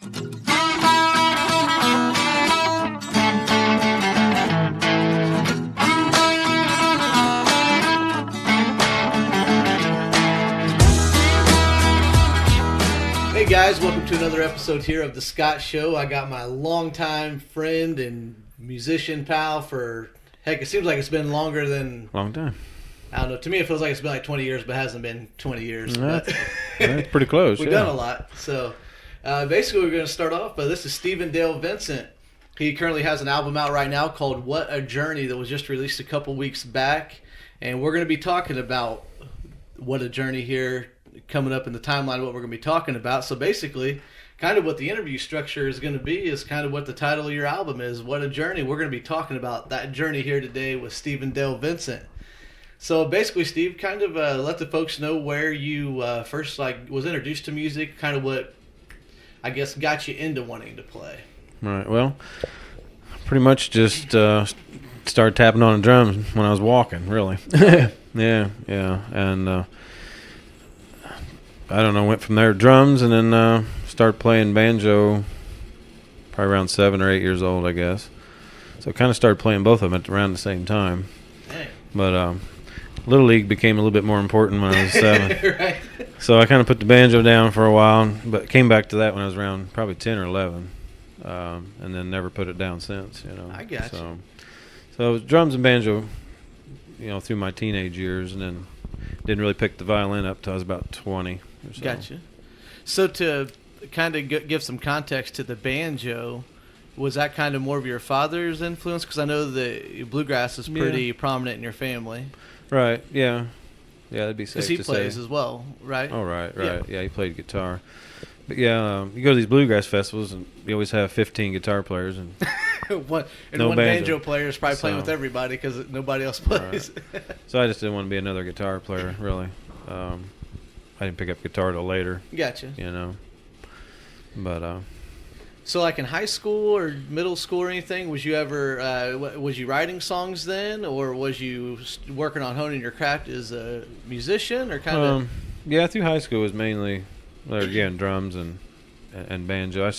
Hey guys, welcome to another episode here of The Scott Show. I got my longtime friend and musician pal for, heck, it seems like it's been longer than... Long time. I don't know. To me, it feels like it's been like 20 years, but it hasn't been 20 years. That's pretty close. We've done a lot. So basically, we're going to start off. This is Stephen Dale Vincent. He currently has an album out right now called What a Journey that was just released a couple weeks back. And we're going to be talking about What a Journey here coming up in the timeline of what we're going to be talking about. So basically, kind of what the interview structure is going to be is kind of what the title of your album is, What a Journey. We're going to be talking about that journey here today with Stephen Dale Vincent. So basically, Steve, kind of let the folks know where you first was introduced to music, kind of what, I guess, got you into wanting to play. Right. Well, pretty much just started tapping on the drums when I was walking, really. Yeah. And I don't know, went from there to drums and then started playing banjo probably around 7 or 8 years old, I guess. So I kind of started playing both of them around the same time. Dang. But Little League became a little bit more important when I was 7. Right. So I kind of put the banjo down for a while, but came back to that when I was around probably 10 or 11, and then never put it down since, you know. I got you. So it was drums and banjo, you know, through my teenage years, and then didn't really pick the violin up till I was about 20 or so. Gotcha. So to kind of give some context to the banjo, was that kind of more of your father's influence? Because I know the bluegrass is pretty prominent in your family. Right, yeah. Yeah, that'd be safe to say. Because he plays as well, right? Oh, right. Yeah, he played guitar. But yeah, you go to these bluegrass festivals, and you always have 15 guitar players and one no banjo player is probably playing with everybody because nobody else plays. Right. So I just didn't want to be another guitar player, really. I didn't pick up guitar till later. Gotcha. You know. But so like in high school or middle school or anything, was you ever was you writing songs then, or was you working on honing your craft as a musician, or kind of? Yeah, through high school was mainly, well, again, drums and banjo. I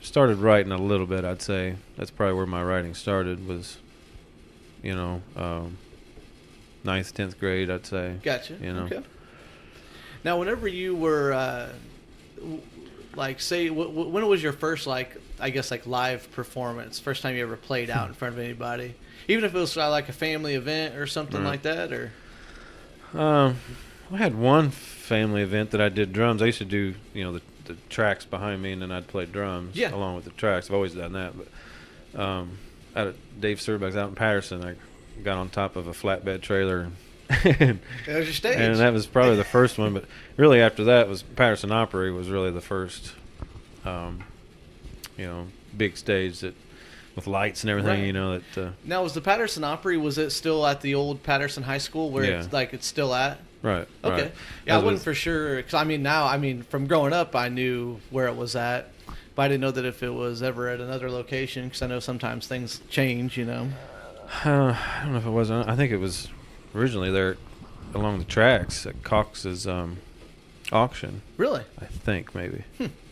started writing a little bit, I'd say. That's probably where my writing started, was, you know, 9th, 10th grade, I'd say. Gotcha. You know. Okay. Now, whenever you were, say, when was your first, I guess, live performance? First time you ever played out in front of anybody? Even if it was like a family event or something like that, or? I had one family event that I did drums. I used to do, you know, the tracks behind me, and then I'd play drums along with the tracks. I've always done that. But at Dave Surbeck's out in Patterson, I got on top of a flatbed trailer. That was your stage. And that was probably the first one. But really after that was Patterson Opry was really the first, you know, big stage that with lights and everything, right. You know. That. Now, was the Patterson Opry, was it still at the old Patterson High School where it's still at? Right. Okay. Right. Yeah, I wasn't for sure. Because from growing up, I knew where it was at. But I didn't know that if it was ever at another location, because I know sometimes things change, you know. I don't know if it was. I think it was originally there along the tracks at Cox's auction. Really? I think maybe.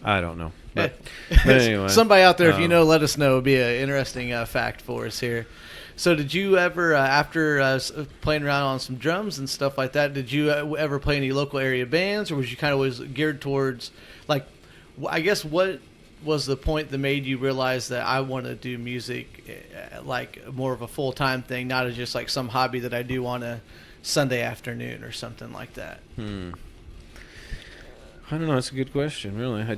I don't know. But anyway. Somebody out there, if you know, let us know. It would be an interesting fact for us here. So did you ever, after playing around on some drums and stuff like that, did you ever play any local area bands, or was you kind of always geared towards, I guess, what was the point that made you realize that I want to do music more of a full-time thing, not as just some hobby that I do on a Sunday afternoon or something like that? I don't know. That's a good question, really. I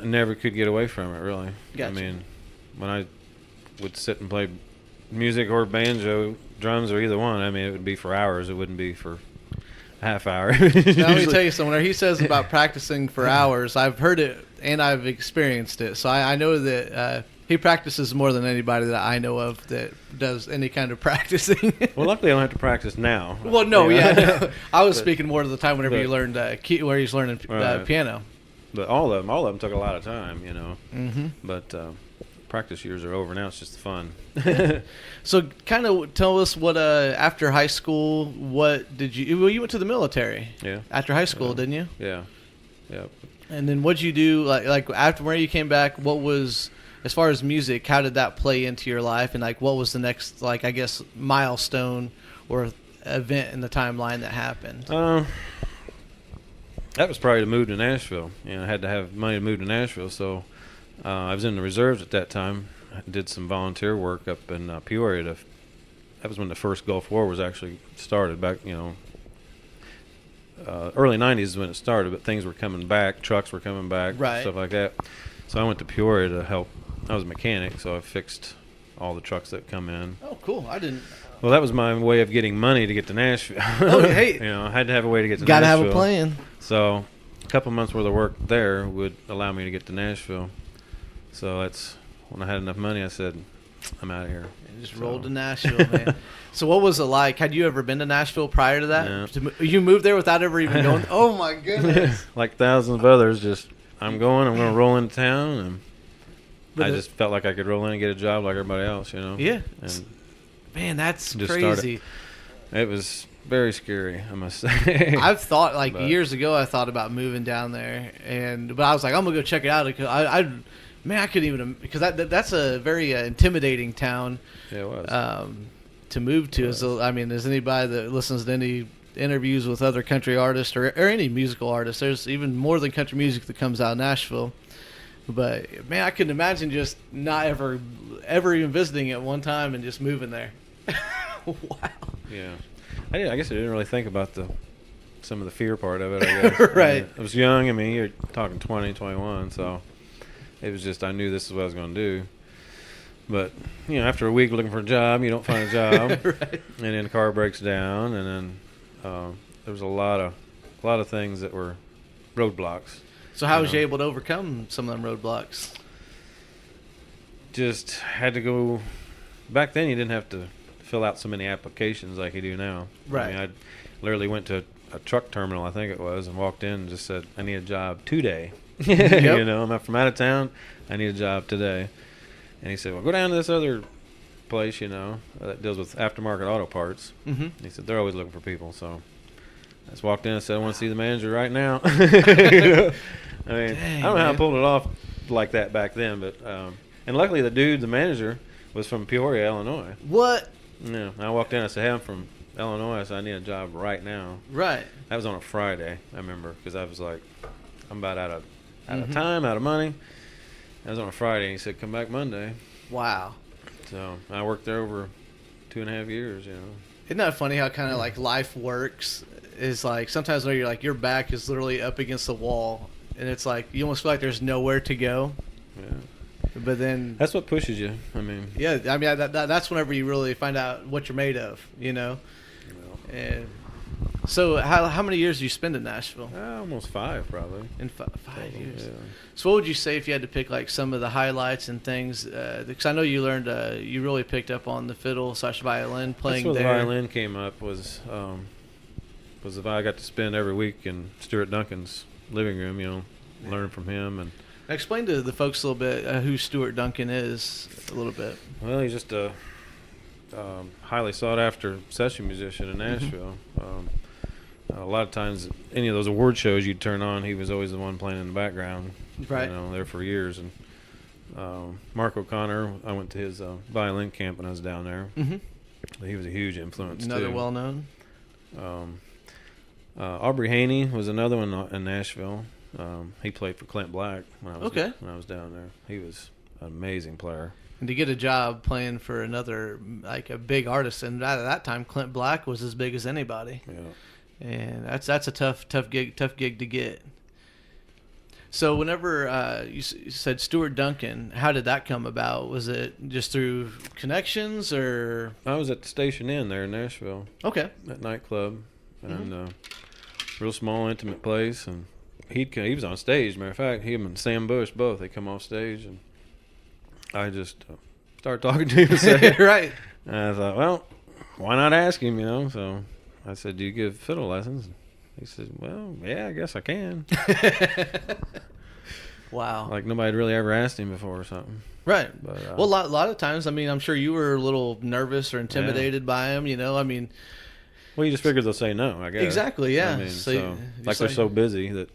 never could get away from it, really. Gotcha. I mean, when I would sit and play music or banjo, drums, or either one, I mean, it would be for hours. It wouldn't be for a half hour. Now, let me tell you something. When he says about practicing for hours, I've heard it and I've experienced it. So I know that he practices more than anybody that I know of that does any kind of practicing. Well, luckily I don't have to practice now. Well, no, no. I was speaking more to the time whenever you learned where he's learning piano. But all of them took a lot of time, you know. Mm-hmm. But practice years are over now. It's just fun. So kind of tell us what, after high school, what did you, well, you went to the military. Yeah. After high school, didn't you? Yeah. Yeah. And then what'd you do, like after where you came back, what was, as far as music, how did that play into your life? And like, what was the next, like, I guess, milestone or event in the timeline that happened? That was probably to move to Nashville. You know, I had to have money to move to Nashville, so I was in the reserves at that time. I did some volunteer work up in Peoria. That was when the first Gulf War was actually started back, early 90s is when it started, but things were coming back, trucks were coming back, right, stuff like that. So I went to Peoria to help. I was a mechanic, so I fixed all the trucks that come in. Oh, cool. I didn't. Well, that was my way of getting money to get to Nashville. Oh, hey. I had to have a way to get to Gotta Nashville. have a plan. So a couple months worth of work there would allow me to get to Nashville. So that's when I had enough money, I said, I'm out of here. And just rolled to Nashville, man. So what was it like? Had you ever been to Nashville prior to that? Yeah. You moved there without ever even going? Oh, my goodness. Like thousands of others, I'm going to roll into town. And But I just felt like I could roll in and get a job like everybody else, Yeah. And man, that's just crazy. It was very scary, I must say. I've thought, years ago, I thought about moving down there. But I was like, I'm going to go check it out. Because I couldn't even, because that's a very intimidating town. Yeah, it was. To move to. There's anybody that listens to any interviews with other country artists or any musical artists, there's even more than country music that comes out of Nashville. But man, I couldn't imagine just not ever even visiting it one time and just moving there. Wow. Yeah, I guess I didn't really think about some of the fear part of it, I guess. Right. I was young. You're talking 20, 21, so it was just I knew this is what I was going to do. But after a week looking for a job, you don't find a job, right. And then the car breaks down, and then there was a lot of things that were roadblocks. So how was you able to overcome some of them roadblocks? Just had to go. Back then, you didn't have to fill out so many applications like you do now. Right. I literally went to a truck terminal, I think it was, and walked in and just said, I need a job today. Yep. I'm from out of town. I need a job today. And he said, well, go down to this other place, that deals with aftermarket auto parts. Mm-hmm. And he said, they're always looking for people. So I just walked in and said, I want to see the manager right now. Dang, I don't know how I pulled it off like that back then. But and luckily the manager, was from Peoria, Illinois. What? Yeah. I walked in. I said, hey, I'm from Illinois. I said, I need a job right now. Right. That was on a Friday, I remember, because I was like, I'm about out of time, out of money. That was on a Friday. And he said, come back Monday. Wow. So I worked there over 2.5 years, Isn't that funny how kind of like life works? Is like sometimes when you're like your back is literally up against the wall, and it's like you almost feel like there's nowhere to go. Yeah. But then that's what pushes you. Yeah. That's whenever you really find out what you're made of, And so how many years do you spend in Nashville? Almost 5, probably. In 5 years. Yeah. So what would you say if you had to pick like some of the highlights and things? Because I know you learned, you really picked up on the fiddle / violin playing. That's where there. the violin came up was if I got to spend every week in Stuart Duncan's living room, learn from him. And explain to the folks a little bit who Stuart Duncan is a little bit. Well, he's just a highly sought after session musician in Nashville. A lot of times, any of those award shows you'd turn on, he was always the one playing in the background. Right. There for years. And Mark O'Connor, I went to his violin camp when I was down there. Mm-hmm. He was a huge influence Another too. well known. Aubrey Haney was another one in Nashville. He played for Clint Black when I was down there. He was an amazing player. And to get a job playing for another, like a big artist, and at that time, Clint Black was as big as anybody. Yeah. And that's a tough gig to get. So whenever you said Stuart Duncan, how did that come about? Was it just through connections, or? I was at the Station Inn there in Nashville. Okay. That nightclub, and real small, intimate place, and he was on stage. Matter of fact, him and Sam Bush both. They come off stage, and I just started talking to him. And said, right. And I thought, well, why not ask him? So I said, "Do you give fiddle lessons?" He said, well, yeah, I guess I can. Wow. Like nobody had really ever asked him before or something. Right. But, well, a lot of times, I'm sure you were a little nervous or intimidated by him, Well, you just figured they'll say no, I guess. Exactly, yeah. So like they're so busy that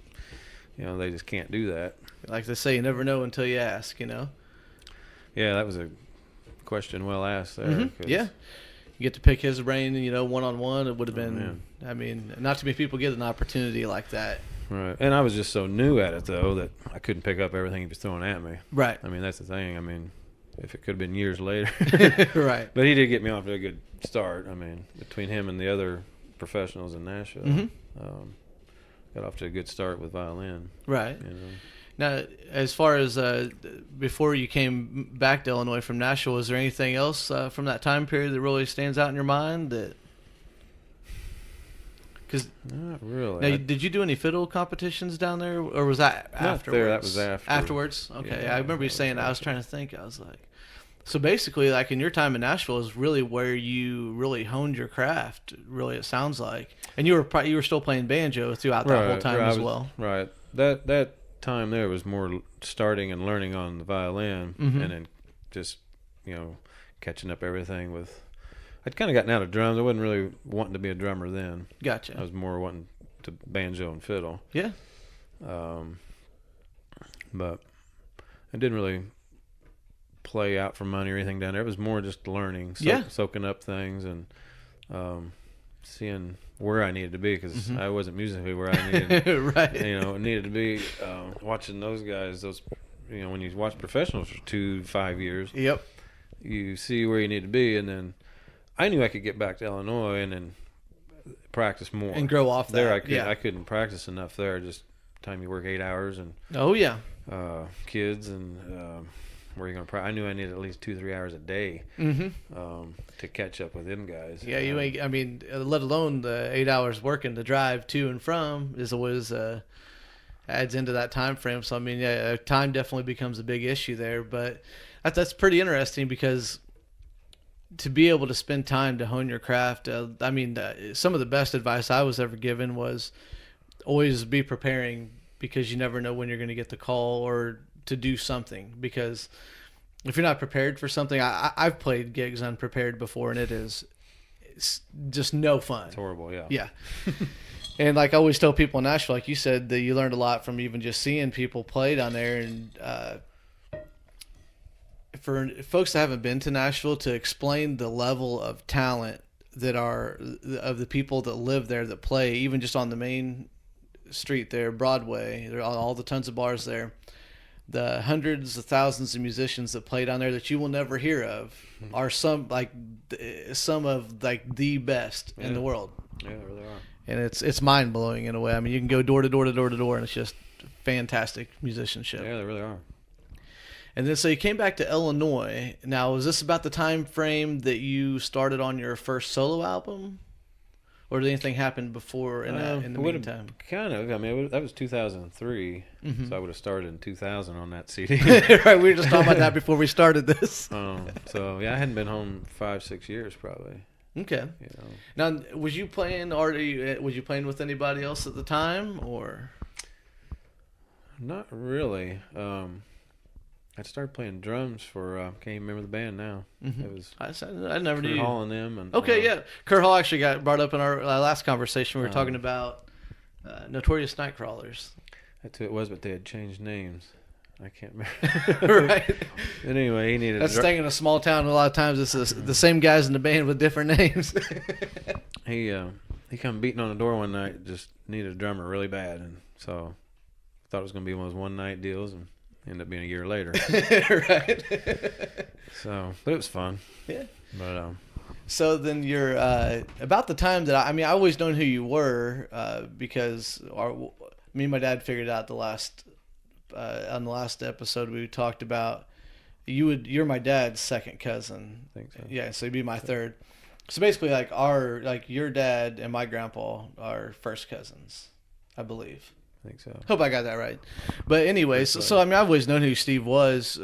they just can't do that. Like they say, you never know until you ask, Yeah, that was a question well asked there. Mm-hmm. Yeah. You get to pick his brain, one-on-one. It would have been, not too many people get an opportunity like that. Right. And I was just so new at it, though, that I couldn't pick up everything he was throwing at me. Right. I mean, that's the thing. I mean, if it could have been years later. Right. But he did get me off to a good start. I mean, between him and the other professionals in Nashville, got off to a good start with violin. Right. Now, as far as before you came back to Illinois from Nashville, was there anything else from that time period that really stands out in your mind? Not really. Now, did you do any fiddle competitions down there, or was that afterwards? There, that was after. Afterwards? Okay. Yeah, I remember you saying that. I was trying to think. I was like, so basically, like in your time in Nashville is really where you really honed your craft. Really, it sounds like, and you were still playing banjo throughout that whole time as well. Right. That time there was more starting and learning on the violin, and then just catching up everything with. I'd kind of gotten out of drums. I wasn't really wanting to be a drummer then. Gotcha. I was more wanting to banjo and fiddle. Yeah. But I didn't really play out for money or anything down there. It was more just learning, soaking up things, and seeing where I needed to be, because I wasn't musically where I needed. Right. Needed to be. Watching those guys, when you watch professionals for 2-5 years. Yep. You see where you need to be, and then I knew I could get back to Illinois and then practice more and grow off there. that. I couldn't practice enough there. Just time you work 8 hours and kids and where you going to practice. I knew I needed at least 2-3 hours a day to catch up with them guys. Yeah, you ain't. I mean, let alone the 8 hours working to drive to and from is always adds into that time frame. So I mean, time definitely becomes a big issue there. But that's pretty interesting, because to be able to spend time to hone your craft, some of the best advice I was ever given was always be preparing, because you never know when you're going to get the call or to do something. Because if you're not prepared for something, I've played gigs unprepared before, and it's just no fun. It's horrible, yeah. Yeah. And like I always tell people in Nashville, like you said, that you learned a lot from even just seeing people play down there. And for folks that haven't been to Nashville, to explain the level of talent of the people that live there, that play, even just on the main street there, Broadway, there are all the tons of bars there, the hundreds of thousands of musicians that play down there that you will never hear of are some of the best in the world. Yeah, they really are. And it's mind blowing in a way. I mean, you can go door to door to door to door, and it's just fantastic musicianship. Yeah, they really are. And then so you came back to Illinois. Now, was this about the time frame that you started on your first solo album, or did anything happen before in the meantime? Kind of. I mean, that was 2003, so I would have started in 2000 on that CD. Right. We were just talking about that before we started this. So yeah, I hadn't been home 5-6 years probably. Okay. Now, was you playing with anybody else at the time, or? Not really. I started playing drums for can't even remember the band now. It was I never knew. Kurt Hall and them. And, yeah. Kurt Hall actually got brought up in our last conversation. We were talking about Notorious Nightcrawlers. That's who it was, but they had changed names. I can't remember. Right. But anyway, he needed. That's staying in a small town. A lot of times it's the same guys in the band with different names. He come beating on the door one night, just needed a drummer really bad, and so thought it was going to be one of those one night deals, and ended up being a year later. Right. So, but it was fun. Yeah. But so then you're about the time that I always known who you were because me and my dad figured out on the last episode we talked about you're my dad's second cousin. I think so. Yeah, so you'd be my third. So basically, your dad and my grandpa are first cousins, I believe. I think so. Hope I got that right. But anyway, so I've always known who Steve was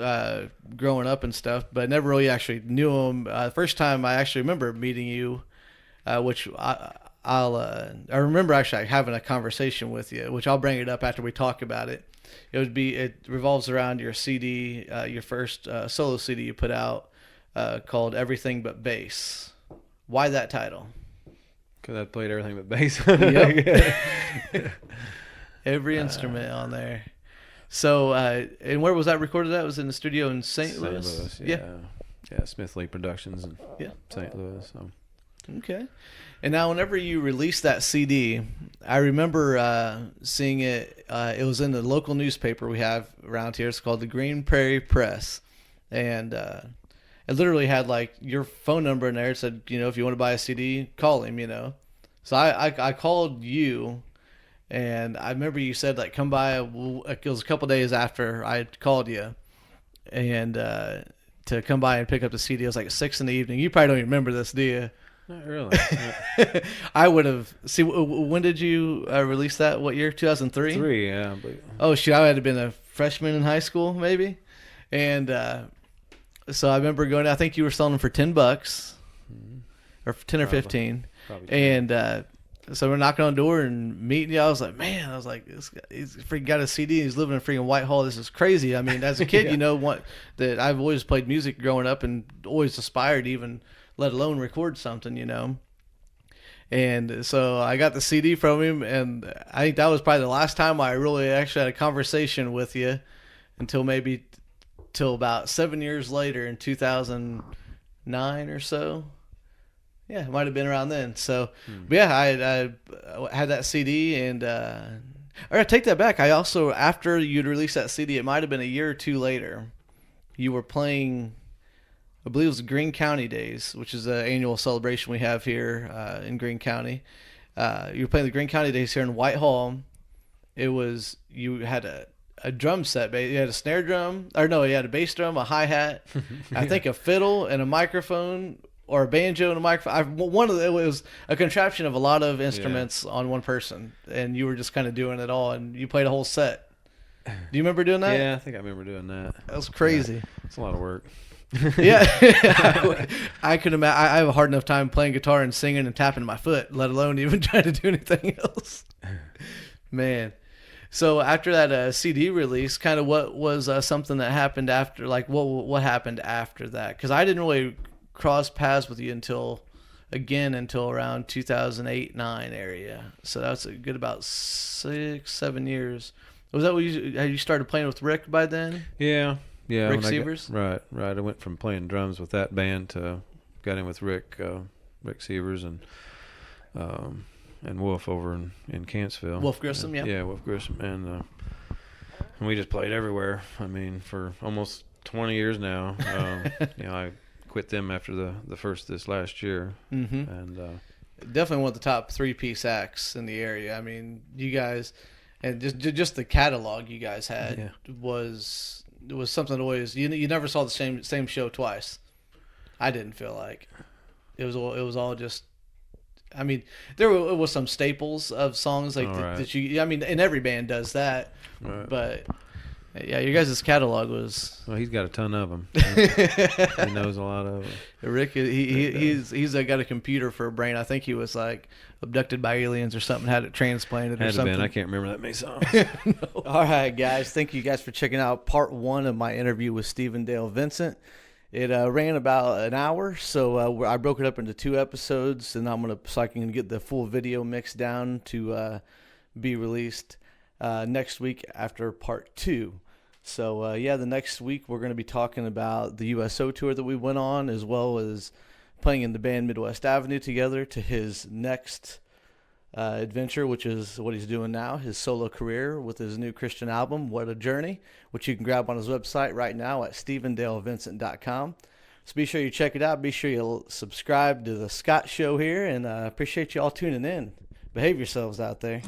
growing up and stuff, but never really actually knew him. The first time I actually remember meeting you, which I remember actually having a conversation with you, which I'll bring it up after we talk about it. It revolves around your CD, your first solo CD you put out called Everything But Bass. Why that title? Because I played everything but bass. Yep. Every instrument on there. So, and where was that recorded at? Was it in the studio in St. Louis? Yeah, Smith Lee Productions in Yeah. St. Louis. So. Okay. And now whenever you released that CD, I remember seeing it. It was in the local newspaper we have around here. It's called the Green Prairie Press. And it literally had like your phone number in there. It said, if you want to buy a CD, call him, So I called you. And I remember you said, like, come by. It was a couple days after I had called you. And to come by and pick up the CD. It was like 6 in the evening. You probably don't even remember this, do you? Not really. I would have. See, when did you release that? What year? 2003? 3, yeah. But... Oh, shoot. I had been a freshman in high school, maybe. And so I remember going, I think you were selling them for $10. Or 10 or 15. Probably. And so we're knocking on the door and meeting you. I was like, man, this guy, he's freaking got a CD. He's living in freaking Whitehall. This is crazy. I mean, as a kid, Yeah. that I've always played music growing up and always aspired to even, let alone record something, And so I got the CD from him, and I think that was probably the last time I really actually had a conversation with you until about 7 years later in 2009 or so. Yeah, it might have been around then. So, but yeah, I had that CD, and I take that back. I also, after you'd released that CD, it might have been a year or two later, you were playing, I believe it was Greene County Days, which is an annual celebration we have here in Greene County. You were playing the Greene County Days here in Whitehall. You had a drum set. You had a snare drum, you had a bass drum, a hi-hat, I think a fiddle, and a microphone, or a banjo and a microphone. It was a contraption of a lot of instruments on one person, and you were just kind of doing it all, and you played a whole set. Do you remember doing that? Yeah, I think I remember doing that. That was crazy. Yeah, it's a lot of work. Yeah. I could imagine. I have a hard enough time playing guitar and singing and tapping my foot, let alone even trying to do anything else. Man. So after that CD release, kind of what was something that happened after, like what happened after that? Because I didn't really cross paths with you until around 2008-9 area. So that's a good about 6-7 years. Was that had you started playing with Rick by then? Yeah. Rick Sievers? Right. I went from playing drums with that band to got in with Rick Sievers and Wolf over in Cantsville. Wolf Grissom, yeah. Yeah, Wolf Grissom. And we just played everywhere. I mean, for almost 20 years now. I quit them after this last year. Mm-hmm. And definitely one of the top 3-piece acts in the area. I mean, you guys, and just the catalog you guys had was something that always you never saw the same show twice. I didn't feel like it was all just. I mean, there was some staples of songs like that you. I mean, and every band does that, but. Yeah, your guys' catalog was. Well, he's got a ton of them. He knows a lot of them. Rick, he's got a computer for a brain. I think he was like abducted by aliens or something, had it transplanted or something. I can't remember that many songs. No. All right, guys. Thank you guys for checking out part 1 of my interview with Stephen Dale Vincent. It ran about an hour, so I broke it up into 2 episodes, and so I can get the full video mixed down to be released next week after part 2. So the next week we're going to be talking about the USO tour that we went on, as well as playing in the band Midwest Avenue together to his next adventure, which is what he's doing now, his solo career with his new Christian album, What a Journey, which you can grab on his website right now at StephenDaleVincent.com. So be sure you check it out. Be sure you subscribe to the Scott Show here, and I appreciate you all tuning in. Behave yourselves out there.